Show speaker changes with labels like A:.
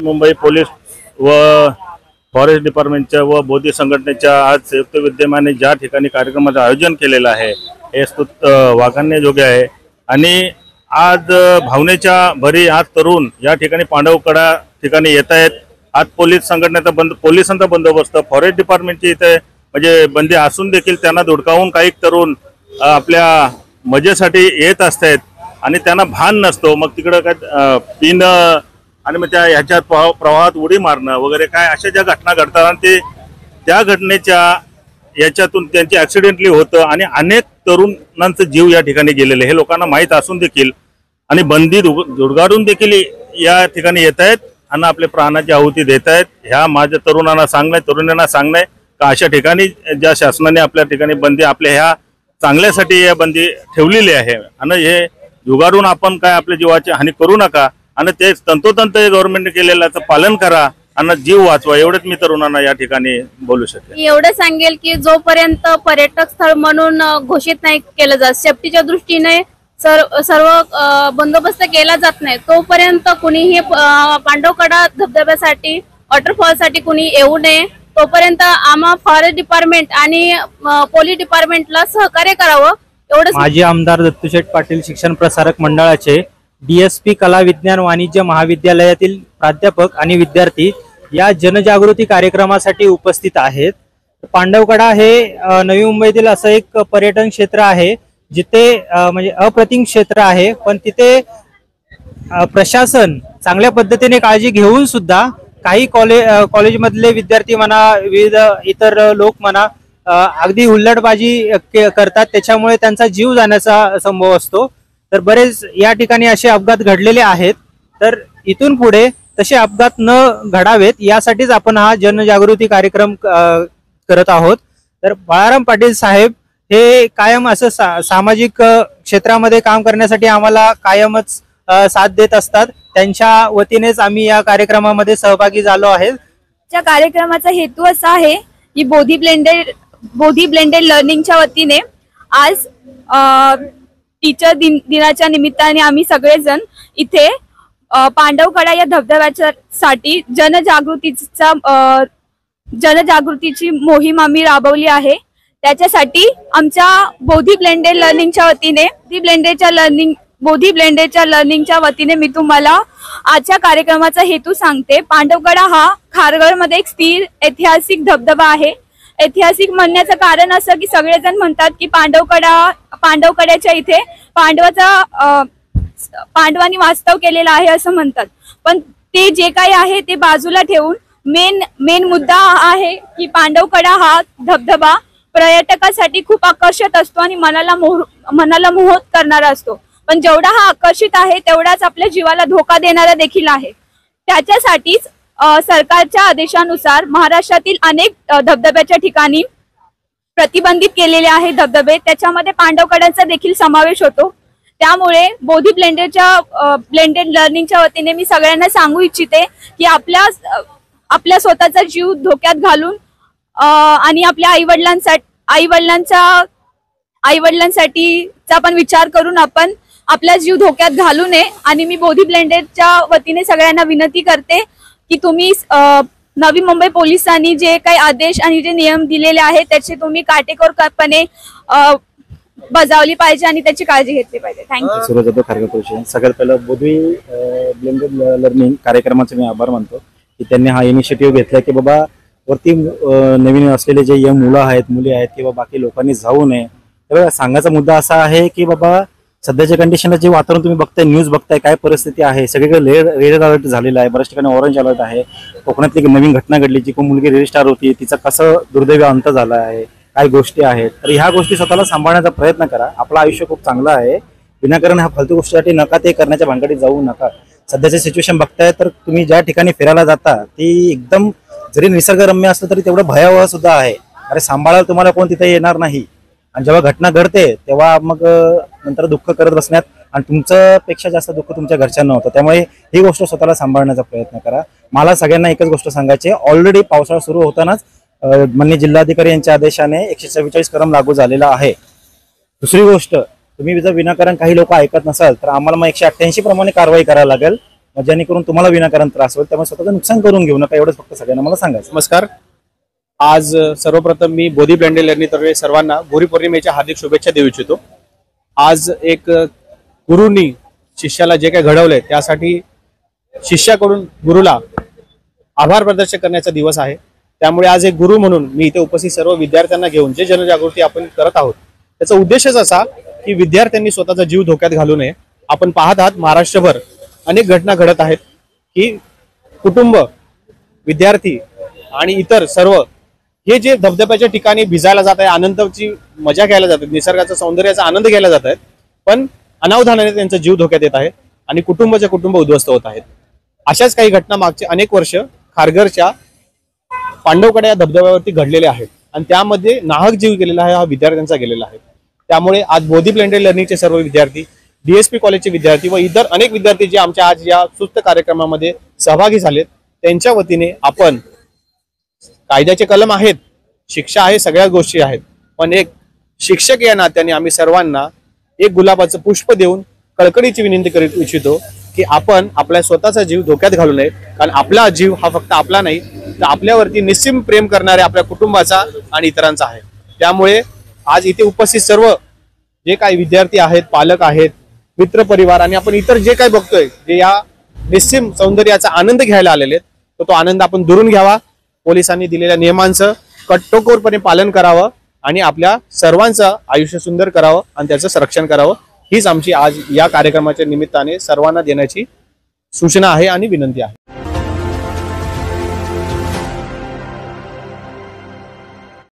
A: Mumbai police व forest डिपार्टमेंटच्या व बौद्धिक संघटनेच्या आज संयुक्त विद्यमाने ज्या ठिकाणी कार्यक्रमाचं आयोजन केलेलं आहे हे स्तुत वाखाणणे योग्य आहे। आणि आज भावनेच्या भरी आज तरुण या ठिकाणी पांडवकडा ठिकाणी येत आहेत। आज पोलीस संघटनेचा पोलिसांचा बंदोबस्त फॉरेस्ट डिपार्टमेंटची इथे म्हणजे बंदी असून देखील त्यांना धुडकावून काही तरुण आपल्या मजेसाठी येत असतात आणि त्यांना भान नसतो। मग तिकडे काय पिन आणि मग त्या ह्याच्यात प्रवाहात उडी मारणं वगैरे काय अशा ज्या घटना घडतात आणि ते त्या घटनेच्या याच्यातून त्यांची ऍक्सिडेंटली होतं आणि अनेक तरुणांचे जीव या ठिकाणी गेलेले हे लोकांना माहीत असून देखील आणि बंदी धुडकावून देखील या ठिकाणी येत आहेत आणि आपल्या प्राणाची आहुती देत आहेत। ह्या माझ्या तरुणांना सांगणं का अशा ठिकाणी ज्या शासनाने आपल्या ठिकाणी बंदी आपल्या ह्या चांगल्यासाठी या बंदी ठेवलेली आहे आणि हे जुगारून आपण काय आपल्या जीवाची हानी करू नका आणि ते तंतोतंत गव्हर्नमेंटने केलेल्याचं पालन करा आणि जीव वाचवा एवढंच मी तरुणांना या ठिकाणी बोलू शकेन।
B: एवढं सांगेल की जोपर्यंत पर्यटक स्थळ म्हणून घोषित नाही केलं जात, सेफ्टीच्या दृष्टीने सर्व बंदोबस्त केला जात नाही तोपर्यंत कुणीही पांडवकडा धबधब्यासाठी वॉटरफॉलसाठी कुणी येऊ नये। तोपर्यंत आम्हा फॉरेस्ट डिपार्टमेंट आणि पोलीस डिपार्टमेंटला सहकार्य करावं एवढंच।
C: माजी आमदार दत्तूशेठ पाटील शिक्षण प्रसारक मंडळाचे DSP कला विज्ञान वाणिज्य महाविद्यालयातील प्राध्यापक आणि विद्यार्थी या जनजागृती कार्यक्रमासाठी उपस्थित आहेत। पांडवकडा हे नवी मुंबईतील असं एक पर्यटन क्षेत्र आहे जिथे म्हणजे अप्रतिम क्षेत्र आहे, पण तिथे प्रशासन चांगल्या पद्धतीने काळजी घेऊन सुद्धा काही कॉलेजमधले विद्यार्थी म्हणा विविध इतर लोक म्हणा अगदी हुल्लडबाजी करतात, त्याच्यामुळे त्यांचा जीव जाण्याचा संभव असतो। तर बरेच या ठिकाणी असे अपघात घडलेले आहेत, तर इथून पुढे तसे अपघात न घडावेत यासाठीच आपण हा जनजागृती कार्यक्रम करत आहोत। तर बाळाराम पाटील साहेब हे कायम असं सामाजिक क्षेत्रामध्ये काम करण्यासाठी आम्हाला कायमच साथ देत असतात, त्यांच्या वतीनेच आम्ही या कार्यक्रमामध्ये सहभागी झालो आहे।
D: त्या कार्यक्रमाचा हेतू असा आहे की बोधी ब्लेंडेड लर्निंगच्या वतीने आज टीचर दिनाच्या निमित्ताने आम्ही सगळेजण इथे पांडवकडा या धबधब्यासाठी जनजागृतीची मोहीम आम्ही राबवली आहे। त्याच्यासाठी आमच्या बोधी ब्लेंडेड लर्निंगच्या वतीने बोधी ब्लेंडेडच्या लर्निंगच्या वतीने मी तुम्हाला आजच्या कार्यक्रमाचा हेतू सांगते। पांडवकडा हा खारघरमध्ये एक स्थिर ऐतिहासिक धबधबा आहे। ऐतिहासिक म्हणण्याचं कारण असं की सगळेजण म्हणतात की पांडवकड्याच्या इथे पांडवांनी वास्तव केलेला आहे असं म्हणतात, पण ते जे काही आहे ते बाजूला ठेवून मेन मुद्दा आहे की पांडवकडा हा धबधबा पर्यटकासाठी खूप आकर्षक असतो आणि मनाला मोहित करणारा असतो, पण जेवढा हा आकर्षित आहे तेवढाच आपल्या जीवाला धोका देणारा देखील आहे। त्याच्यासाठीच सरकारच्या आदेशानुसार महाराष्ट्रातील अनेक धबधब्याच्या ठिकाणी प्रतिबंधित केलेले आहे धबधबे, त्याच्यामध्ये पांडवकड्याचा देखील समावेश होतो। त्यामुळे बोधी ब्लेंडेड लर्निंगच्या वतीने मी सगळ्यांना सांगू इच्छिते की आपल्या स्वतःचा जीव धोक्यात घालून आणि आपल्या आईवडिलांसाठीचा पण विचार करून आपण आपला जीव धोक्यात घालू नये। आणि मी बोधी ब्लेंडेडच्या वतीने सगळ्यांना विनंती करते की तुम्ही नवी मुंबई पोलिसांनी जे काही आदेश आणि जे नियम दिलेले आहेत त्याचे तुम्ही काटेकोरपणे बजावली पाहिजे आणि त्याची काळजी घेतली पाहिजे। थँक्यू।
E: सगळ्यात पहिलं बोधी ब्लेंडेड लर्निंग कार्यक्रमाचे मी आभार मानतो की त्यांनी हा इनिशिएटिव्ह घेतला की बाबा वरती नवीन असलेले जे यंग मुलं आहेत मुली आहेत किंवा बाकी लोकांनी जाऊ नये। तर सांगायचा मुद्दा असा आहे की बाबा सध्याच्या कंडिशनला जे वातावरण तुम्ही बघताय, न्यूज बघताय, काय परिस्थिती आहे, सगळीकडे रेड अलर्ट झालेला आहे, बऱ्याच ठिकाणी ऑरेंज अलर्ट आहे। कोकणातली नवीन घटना घडली, जी कोण मुलगी रेड स्टार होती तिचा कसं दुर्दैवी अंत झाला आहे, काय गोष्टी आहेत, तर ह्या गोष्टी स्वतःला सांभाळण्याचा प्रयत्न करा। आपलं आयुष्य खूप चांगलं आहे, विनाकारण ह्या फालतू गोष्टीसाठी नका ते करण्याच्या भानगडीत जाऊ नका। सध्याची सिच्युएशन बघताय तर तुम्ही ज्या ठिकाणी फिरायला जाता ती एकदम जरी निसर्गरम्य असलं तरी तेवढं भयावह सुद्धा आहे। अरे सांभाळायला तुम्हाला कोण तिथे येणार नाही आणि जेव्हा घटना घडते तेव्हा मग नंतर दुःख करत बसण्यात आणि तुमचं पेक्षा जास्त दुःख तुमच्या घरच्यांना होतं। त्यामुळे ही गोष्ट स्वतःला सांभाळण्याचा प्रयत्न करा। मला सगळ्यांना एकच गोष्ट सांगायची आहे, ऑलरेडी पावसाळा सुरू होतानाच माननीय जिल्हाधिकारी यांच्या आदेशाने 144 कलम लागू झालेला आहे। दुसरी गोष्ट, तुम्ही जर विनाकारण काही लोक ऐकत नसाल तर आम्हाला मग 188 प्रमाणे कारवाई करायला लागेल। जेणेकरून तुम्हाला विनाकारण त्रास होईल, त्यामुळे स्वतःचं नुकसान करून घेऊ नका, एवढंच फक्त सगळ्यांना मला सांगायचं.
F: नमस्कार. आज सर्वप्रथम मी बोधी ब्लेंडेड लर्निंग तर्फे सर्वांना गुरुपौर्णिमेच्या हार्दिक शुभेच्छा देऊ इच्छितो. आज एक गुरुनी शिष्याला जे काही घडवलंय त्यासाठी शिष्याकडून गुरुला आभार प्रदर्शन करण्याचा दिवस आहे. त्यामुळे आज एक गुरु म्हणून मी इथे उपस्थित सर्व विद्यार्थ्यांना घेऊन जे जनजागृती आपण करत आहोत त्याचा उद्देशच असा की विद्यार्थ्यांनी स्वतःचा जीव धोक्यात घालू नये. आपण पाहत आहात महाराष्ट्रभर अनेक घटना घडत आहेत की कुटुंब, विद्यार्थी आणि इतर सर्व हे जे धबधब्याच्या ठिकाणी भिजायला जात आहे, आनंदाची मजा घ्यायला जातात, निसर्गाचा सौंदर्याचा आनंद घ्यायला जात आहेत, पण अनावधानाने त्यांचा जीव धोक्यात येत आहे आणि कुटुंबाचे कुटुंब उद्ध्वस्त होत आहेत. अशाच काही घटना मागचे अनेक वर्ष खारघरच्या पांडवकडा या धबधब्यावरती घडलेले आहेत आणि त्यामध्ये नाहक जीव गेलेला आहे, हा विद्यार्थ्यांचा गेलेला आहे. त्यामुळे आज बोधी ब्लेंडेड लर्निंगचे सर्व विद्यार्थी, DSP कॉलेजचे विद्यार्थी व इतर अनेक विद्यार्थी जे आमच्या आज या सुस्त कार्यक्रमामध्ये सहभागी झालेत त्यांच्या वतीने आपण कायद्याचे कलम आहेत, शिक्षा आहे, सगळ्या गोष्टी आहेत, पण एक शिक्षक या नात्याने आम्ही सर्वांना एक गुलाबाचं पुष्प देऊन कळकळीची विनंती करीत इच्छितो की आपण आपला स्वतःचा जीव धोक्यात घालू नये. कारण आपला जीव हा फक्त आपला नाही तर आपल्यावरती निस्सीम प्रेम करणाऱ्या आपल्या कुटुंबाचा आणि इतरांचा आहे. त्यामुळे आज इथे उपस्थित सर्व जे काही विद्यार्थी आहेत, पालक आहेत, मित्र परिवार आणि आपण इतर जे काही बघतोय जे या निस्सीम सौंदर्याचा आनंद घ्यायला आलेले आहेत, तर तो आनंद आपण दुरून घ्यावा. पोलिसांनी दिलेल्या नियमांचं कठोरपणे पालन करावं आणि आपल्या सर्वांचं आयुष्य सुंदर करावं आणि त्याचं संरक्षण करावं. हीच आमची आज या कार्यक्रमाच्या निमित्ताने सर्वांना देण्याची सूचना आहे आणि विनंती आहे.